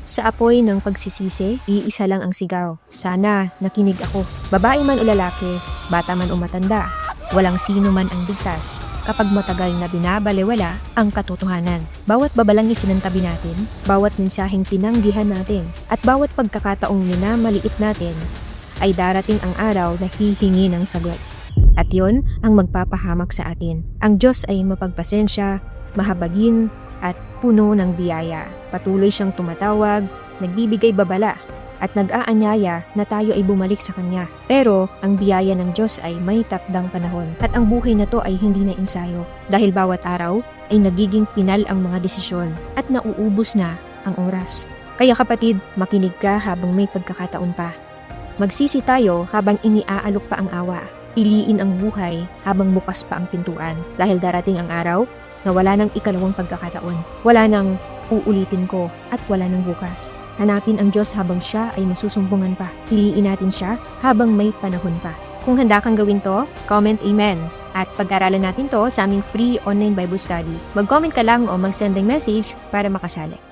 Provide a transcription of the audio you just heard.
Sa apoy ng pagsisisi, iisa lang ang sigaw. Sana nakinig ako. Babae man o lalaki, bata man o matanda, walang sino man ang ligtas kapag matagal na binabalewala ang katotohanan. Bawat babalang isinantabi natin, bawat mensaheng tinanggihan natin, at bawat pagkakataong minamaliit natin, ay darating ang araw na hihingi ng sagot. At yon ang magpapahamak sa atin. Ang Diyos ay mapagpasensya, mahabagin, at puno ng biyaya. Patuloy siyang tumatawag, nagbibigay babala, at nag-aanyaya na tayo ay bumalik sa Kanya. Pero ang biyaya ng Diyos ay may takdang panahon, at ang buhay na to ay hindi na ensayo. Dahil bawat araw ay nagiging pinal ang mga desisyon, at nauubos na ang oras. Kaya kapatid, makinig ka habang may pagkakataon pa. Magsisi tayo habang iniaalok pa ang awa. Piliin ang buhay habang bukas pa ang pintuan. Dahil darating ang araw na wala nang ikalawang pagkakataon. Wala nang uulitin ko at wala nang bukas. Hanapin ang Diyos habang siya ay masusumbungan pa. Piliin natin siya habang may panahon pa. Kung handa kang gawin to, comment Amen. At pag-aralan natin to sa aming free online Bible study. Mag-comment ka lang o mag-send ng message para makasali.